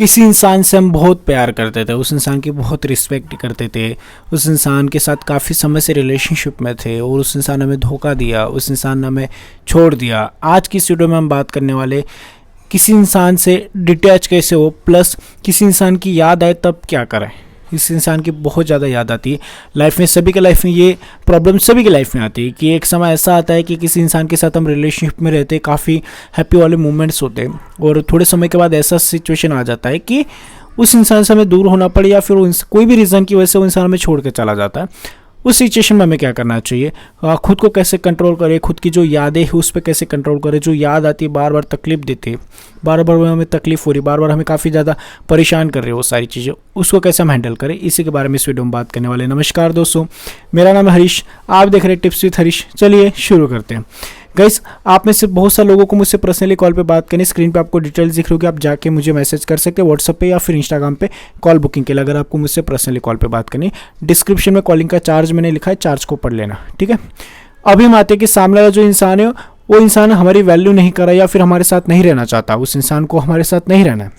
किसी इंसान से हम बहुत प्यार करते थे, उस इंसान की बहुत रिस्पेक्ट करते थे, उस इंसान के साथ काफ़ी समय से रिलेशनशिप में थे और उस इंसान ने हमें धोखा दिया, उस इंसान ने हमें छोड़ दिया। आज की इस वीडियो में हम बात करने वाले किसी इंसान से डिटैच कैसे हो, प्लस किसी इंसान की याद आए तब क्या करें। इस इंसान की बहुत ज़्यादा याद आती है लाइफ में, सभी के लाइफ में ये प्रॉब्लम सभी के लाइफ में आती है कि एक समय ऐसा आता है कि किसी इंसान के साथ हम रिलेशनशिप में रहते, काफ़ी हैप्पी वाले मोमेंट्स होते हैं और थोड़े समय के बाद ऐसा सिचुएशन आ जाता है कि उस इंसान से हमें दूर होना पड़े या फिर कोई भी रीज़न की वजह से वो इंसान हमें छोड़ के चला जाता है। उस सिचुएशन में हमें क्या करना चाहिए, खुद को कैसे कंट्रोल करें, खुद की जो यादें हैं उस पर कैसे कंट्रोल करें। जो याद आती है बार बार तकलीफ देती है, बार बार हमें तकलीफ हो रही, बार बार हमें काफ़ी ज़्यादा परेशान कर रही है वो सारी चीज़ें, उसको कैसे हम हैंडल करें, इसी के बारे में इस वीडियो में बात करने वाले हैं। नमस्कार दोस्तों, मेरा नाम है हरीश, आप देख रहे हैं टिप्स विद हरीश। चलिए शुरू करते हैं। गाइस, आप में से बहुत सारे लोगों को मुझसे पर्सनली कॉल पे बात करनी, स्क्रीन पे आपको डिटेल्स दिख रही होगी, आप जाके मुझे मैसेज कर सकते हैं व्हाट्सएप पे या फिर इंस्टाग्राम पे कॉल बुकिंग के लिए। अगर आपको मुझसे पर्सनली कॉल पे बात करनी, डिस्क्रिप्शन में कॉलिंग का चार्ज मैंने लिखा है, चार्ज को पढ़ लेना, ठीक है। अभी हम आते हैं कि सामने वाला जो इंसान है वो इंसान हमारी वैल्यू नहीं कर रहा या फिर हमारे साथ नहीं रहना चाहता, उस इंसान को हमारे साथ नहीं रहना है,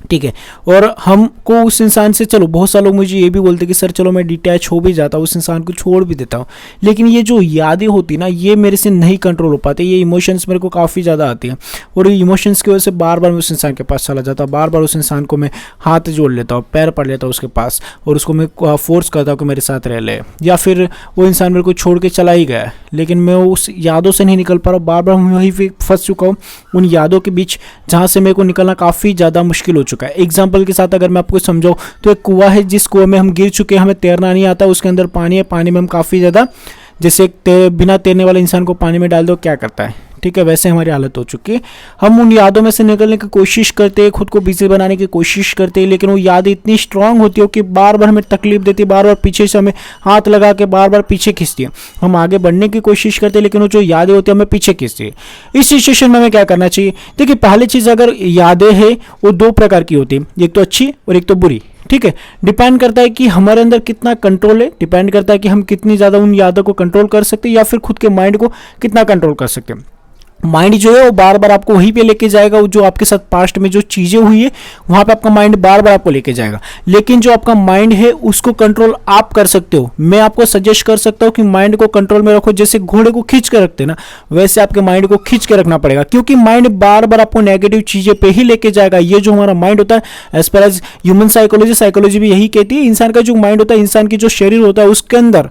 ठीक है। और हमको उस इंसान से, चलो बहुत सारे लोग मुझे ये भी बोलते कि सर चलो मैं डिटैच हो भी जाता हूँ, उस इंसान को छोड़ भी देता हूँ, लेकिन ये जो यादें होती ना ये मेरे से नहीं कंट्रोल हो पाते, ये इमोशंस मेरे को काफ़ी ज़्यादा आती है और ये इमोशंस की वजह से बार बार मैं उस इंसान के पास चला जाता हूँ, बार बार उस इंसान को मैं हाथ जोड़ लेता हूँ, पैर पड़ लेता हूँ उसके पास और उसको मैं फोर्स करता हूँ कि मेरे साथ रह ले। या फिर वो इंसान मेरे को छोड़ के चला ही गया लेकिन मैं उस यादों से नहीं निकल पा रहा हूँ, बार बार मैं वहीं फंस चुका हूँ उन यादों के बीच जहाँ से मेरे को निकलना काफ़ी ज़्यादा मुश्किल हो चुका है। एग्जाम्पल के साथ अगर मैं आपको समझाऊं तो एक कुआं है, जिस कुएं में हम गिर चुके हैं, हमें तैरना नहीं आता, उसके अंदर पानी है, पानी में हम काफ़ी ज़्यादा, जैसे बिना तैरने वाले इंसान को पानी में डाल दो क्या करता है, ठीक है, वैसे हमारी हालत हो चुकी है। हम उन यादों में से निकलने की कोशिश करते हैं, खुद को बिजी बनाने की कोशिश करते हैं, लेकिन वो यादें इतनी स्ट्रांग होती है कि बार बार हमें तकलीफ देती है, बार बार पीछे से हमें हाथ लगा के बार बार पीछे खींचती है। हम आगे बढ़ने की कोशिश करते हैं लेकिन वो जो यादें होती है हमें पीछे खींचती है। इस सिचुएशन में हमें क्या करना चाहिए? देखिए, पहली चीज़, अगर यादें हैं वो दो प्रकार की होती है, एक तो अच्छी और एक तो बुरी, ठीक है। डिपेंड करता है कि हमारे अंदर कितना कंट्रोल है, डिपेंड करता है कि हम कितनी ज़्यादा उन यादों को कंट्रोल कर सकते हैं या फिर खुद के माइंड को कितना कंट्रोल कर सकते हैं। माइंड जो है वो बार बार आपको वहीं पे लेके जाएगा, वो जो आपके साथ पास्ट में जो चीज़ें हुई है वहाँ पे आपका माइंड बार बार आपको लेके जाएगा, लेकिन जो आपका माइंड है उसको कंट्रोल आप कर सकते हो। मैं आपको सजेस्ट कर सकता हूँ कि माइंड को कंट्रोल में रखो, जैसे घोड़े को खींच के रखते हैं ना, वैसे आपके माइंड को खींच के रखना पड़ेगा, क्योंकि माइंड बार बार आपको नेगेटिव चीज़ें पे ही लेके जाएगा। ये जो हमारा माइंड होता है, as per as human psychology भी यही कहती है, इंसान का जो माइंड होता है, इंसान की जो शरीर होता है, उसके अंदर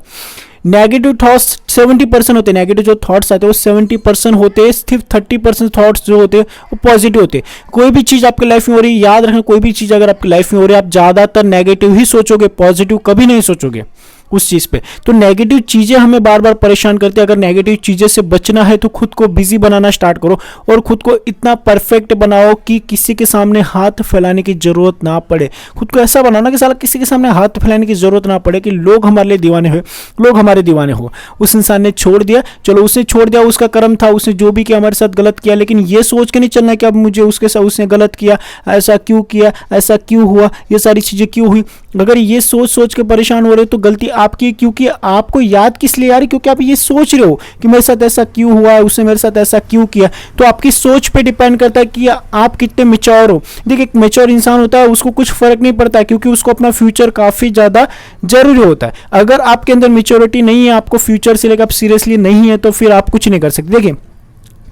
नेगेटिव थॉट्स 70% होते हैं, नेगेटिव जो थॉट्स आते हैं वो 70% होते हैं, सिर्फ 30% थॉट्स जो होते हैं वो पॉजिटिव होते हैं। कोई भी चीज़ आपकी लाइफ में हो रही है, याद रखना, कोई भी चीज़ अगर आपकी लाइफ में हो रही है, आप ज़्यादातर नेगेटिव ही सोचोगे, पॉजिटिव कभी नहीं सोचोगे उस चीज़ पे। तो नेगेटिव चीज़ें हमें बार बार परेशान करती है। अगर नेगेटिव चीज़ें से बचना है तो खुद को बिजी बनाना स्टार्ट करो और खुद को इतना परफेक्ट बनाओ कि किसी के सामने हाथ फैलाने की ज़रूरत ना पड़े। खुद को ऐसा बनाना कि साला किसी के सामने हाथ फैलाने की ज़रूरत ना पड़े, कि लोग हमारे लिए दीवाने हो, लोग हमारे दीवाने हो। उस इंसान ने छोड़ दिया, चलो उसने छोड़ दिया, उसका कर्म था, उसने जो भी किया हमारे साथ गलत किया, लेकिन ये सोच के नहीं चलना कि अब मुझे उसके साथ उसने गलत किया, ऐसा क्यों किया, ऐसा क्यों हुआ, ये सारी चीज़ें क्यों हुई। अगर ये सोच के परेशान हो रहे हो तो गलती आपकी, क्योंकि आपको याद किस लिए आ रही, क्योंकि आप ये सोच रहे हो कि मेरे साथ ऐसा क्यों हुआ है, उसने मेरे साथ ऐसा क्यों किया। तो आपकी सोच पे डिपेंड करता है कि आप कितने मैच्योर हो। देखिए, एक मैच्योर इंसान होता है उसको कुछ फर्क नहीं पड़ता, क्योंकि उसको अपना फ्यूचर काफ़ी ज़्यादा जरूरी होता है। अगर आपके अंदर मैच्योरिटी नहीं है, आपको फ्यूचर से लेकर आप सीरियसली नहीं है, तो फिर आप कुछ नहीं कर सकते। देखिए,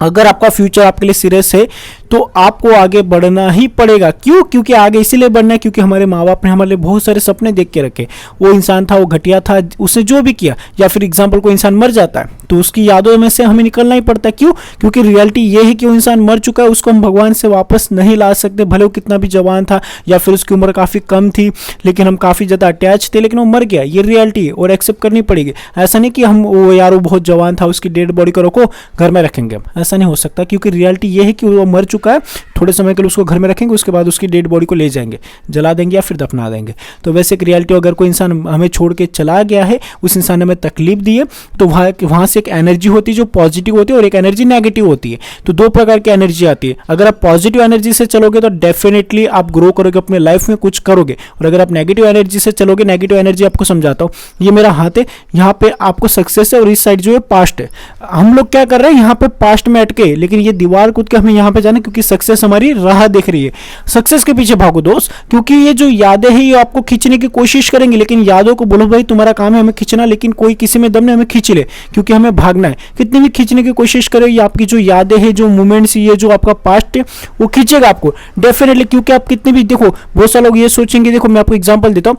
अगर आपका फ्यूचर आपके लिए सीरियस है तो आपको आगे बढ़ना ही पड़ेगा। क्यों? क्योंकि आगे इसीलिए बढ़ना है क्योंकि हमारे माँ बाप ने हमारे लिए बहुत सारे सपने देख के रखे। वो इंसान था, वो घटिया था, उसने जो भी किया, या फिर एग्जाम्पल कोई इंसान मर जाता है तो उसकी यादों में से हमें निकलना ही पड़ता है। क्यों? क्योंकि रियलिटी ये है कि वो इंसान मर चुका है, उसको हम भगवान से वापस नहीं ला सकते, भले वो कितना भी जवान था या फिर उसकी उम्र काफ़ी कम थी, लेकिन हम काफ़ी ज़्यादा अटैच थे, लेकिन वो मर गया। ये रियलिटी है और एक्सेप्ट करनी पड़ेगी। ऐसा नहीं कि हम वो यार वो बहुत जवान था, उसकी डेड बॉडी को रखो घर में रखेंगे, ऐसा नहीं हो सकता, क्योंकि रियलिटी ये है कि वो मर चुका है। थोड़े समय के लिए उसको घर में रखेंगे, उसके बाद उसकी डेड बॉडी को ले जाएंगे, जला देंगे या फिर दफना देंगे। तो वैसे एक रियलिटी, अगर कोई इंसान हमें छोड़ के चला गया है, उस इंसान ने हमें तकलीफ दी है, तो वहाँ से एक एनर्जी होती है जो पॉजिटिव होती है और एक एनर्जी नेगेटिव होती है। तो दो प्रकार की एनर्जी आती है। अगर आप पॉजिटिव एनर्जी से चलोगे तो डेफिनेटली आप ग्रो करोगे, अपने लाइफ में कुछ करोगे, और अगर आप नेगेटिव एनर्जी से चलोगे, नेगेटिव एनर्जी आपको समझाता हूँ, ये मेरा हाथ है, यहाँ पे आपको सक्सेस है और इस साइड जो है पास्ट है। हम लोग क्या कर रहे हैं, यहाँ पे पास्ट में अटके, लेकिन ये दीवार कूद के हमें यहाँ पे जाना, क्योंकि सक्सेस हमारी राह देख रही है। सक्सेस के पीछे भागो दोस्त, क्योंकि ये जो यादें हैं ये आपको खींचने की कोशिश करेंगे, लेकिन यादों को बोलो भाई तुम्हारा काम है हमें खींचना, लेकिन कोई किसी में दम नहीं, हमें खींच ले, क्योंकि हमें भागना है। कितनी भी खींचने की कोशिश करो, ये आपकी जो यादें हैं, जो मोमेंट्स, ये जो आपका पास्ट है वो खींचेगा आपको डेफिनेटली। क्योंकि आप कितने भी देखो, बहुत सारे लोग ये सोचेंगे, देखो मैं आपको एग्जांपल देता हूँ।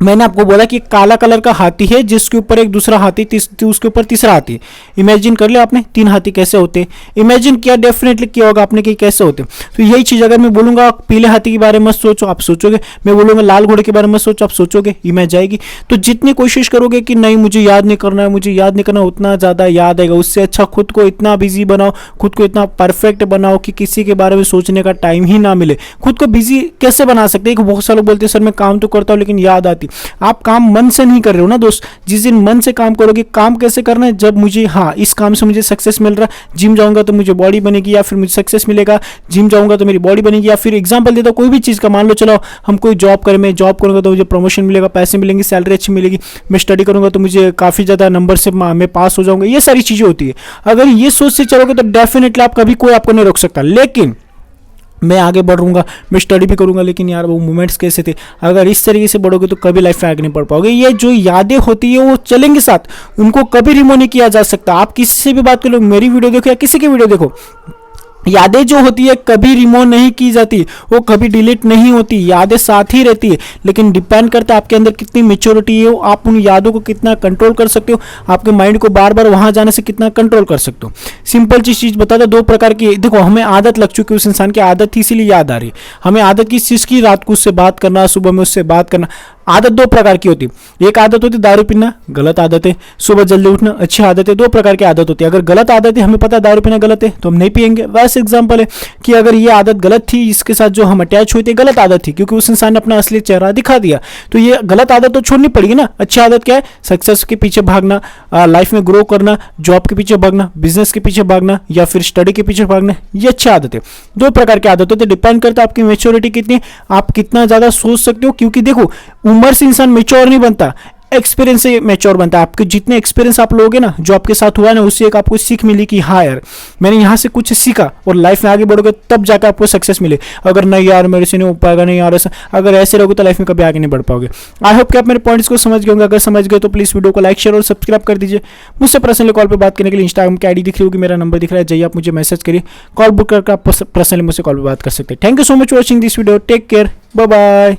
मैंने आपको बोला कि काला कलर का हाथी है जिसके ऊपर एक दूसरा हाथी, उसके ऊपर तीसरा हाथी। इमेजिन कर लिया आपने 3 हाथी कैसे होते, इमेजिन किया, डेफिनेटली किया होगा आपने कि कैसे होते। तो यही चीज अगर मैं बोलूंगा पीले हाथी के बारे में सोचो, आप सोचोगे। मैं बोलूंगा लाल घोड़े के बारे में सोचो, आप सोचोगे, इमेज आएगी। तो जितनी कोशिश करोगे कि नहीं मुझे याद नहीं करना है, मुझे याद नहीं करना, उतना ज्यादा याद आएगा। उससे अच्छा खुद को इतना बिजी बनाओ, खुद को इतना परफेक्ट बनाओ कि किसी के बारे में सोचने का टाइम ही ना मिले। खुद को बिजी कैसे बना सकते हैं? बहुत सारे लोग बोलते हैं सर मैं काम तो करता हूँ लेकिन याद आती। आप काम मन से नहीं कर रहे हो ना दोस्त। जिस दिन मन से काम करोगे, काम कैसे करना है, जब मुझे हाँ इस काम से मुझे सक्सेस मिल रहा है, जिम जाऊंगा तो मुझे बॉडी बनेगी, या फिर मुझे सक्सेस मिलेगा, जिम जाऊंगा तो मेरी बॉडी बनेगी। या फिर एग्जांपल देता हूं कोई भी चीज़ का, मान लो चलो हम कोई जॉब करें, मैं जॉब करूंगा तो मुझे प्रमोशन मिलेगा, पैसे मिलेंगे, सैलरी अच्छी मिलेगी। मैं स्टडी करूंगा तो मुझे काफ़ी ज़्यादा नंबर से मैं पास हो जाऊंगा। ये सारी चीज़ें होती है। अगर ये सोच से चलोगे तो डेफिनेटली आप कभी कोई आपको नहीं रोक सकता। लेकिन मैं आगे बढ़ूंगा, मैं स्टडी भी करूंगा, लेकिन यार वो मोमेंट्स कैसे थे, अगर इस तरीके से बढ़ोगे तो कभी लाइफ में आगे नहीं बढ़ पाओगे। ये जो यादें होती है वो चलेंगे साथ, उनको कभी रिमूव नहीं किया जा सकता। आप किसी से भी बात कर लो, मेरी वीडियो देखो या किसी की वीडियो देखो, यादें जो होती है कभी रिमूव नहीं की जाती, वो कभी डिलीट नहीं होती, यादें साथ ही रहती है। लेकिन डिपेंड करता है आपके अंदर कितनी मेच्योरिटी है, आप उन यादों को कितना कंट्रोल कर सकते हो, आपके माइंड को बार बार वहां जाने से कितना कंट्रोल कर सकते हो। सिंपल चीज बता दो, 2 प्रकार की देखो, हमें आदत लग चुकी है, उस इंसान की आदत थी इसीलिए याद आ रही। हमें आदत किस चीज की, रात को उससे बात करना, सुबह में उससे बात करना। आदत 2 प्रकार की होती है। एक आदत होती है दारू पीना, गलत आदत है। सुबह जल्दी उठना, अच्छी आदत है। 2 प्रकार की आदत होती है। अगर गलत आदत है, हमें पता है दारू पीना गलत है तो हम नहीं पियेंगे। वैसे एग्जांपल है कि अगर ये आदत गलत थी, इसके साथ जो हम अटैच हुए थे गलत आदत थी, क्योंकि उस इंसान ने अपना असली चेहरा दिखा दिया, तो ये गलत आदत तो छोड़नी पड़ेगी ना। अच्छी आदत क्या है? सक्सेस के पीछे भागना, लाइफ में ग्रो करना, जॉब के पीछे भागना, बिजनेस के पीछे भागना, या फिर स्टडी के पीछे भागना, ये अच्छी आदत है। 2 प्रकार की आदत होती है। डिपेंड करता है आपकी मेच्योरिटी कितनी है, आप कितना ज्यादा सोच सकते हो। क्योंकि देखो उम्र से इंसान मेच्योर नहीं बनता, एक्सपीरियंस से मैच्योर बनता है। आपके जितने एक्सपीरियंस आप लोगे ना, जो आपके साथ हुआ है ना, उससे एक आपको सीख मिली कि हाँ यार मैंने यहाँ से कुछ सीखा, और लाइफ में आगे बढ़ोगे तब जाकर आपको सक्सेस मिले। अगर नहीं यार मेरे से नहीं हो पाएगा, नहीं यार ऐसा, अगर ऐसे रहोगे तो लाइफ में कभी आगे नहीं बढ़ पाओगे। आई होप कि आप मेरे पॉइंट्स को समझ गए होंगे। अगर समझ गए तो प्लीज वीडियो को लाइक, शेयर और सब्सक्राइब कर दीजिए। मुझसे पर्सनली कॉल पर बात करने के लिए इंस्टाग्राम की आईडी दिख रही होगी, मेरा नंबर दिख रहा है, जाइए आप मुझे मैसेज करिए, कॉल बुक करके आप पर्सनली मुझसे कॉल पर बात कर सकते हैं। Thank you so much for watching this video, take care, bye bye.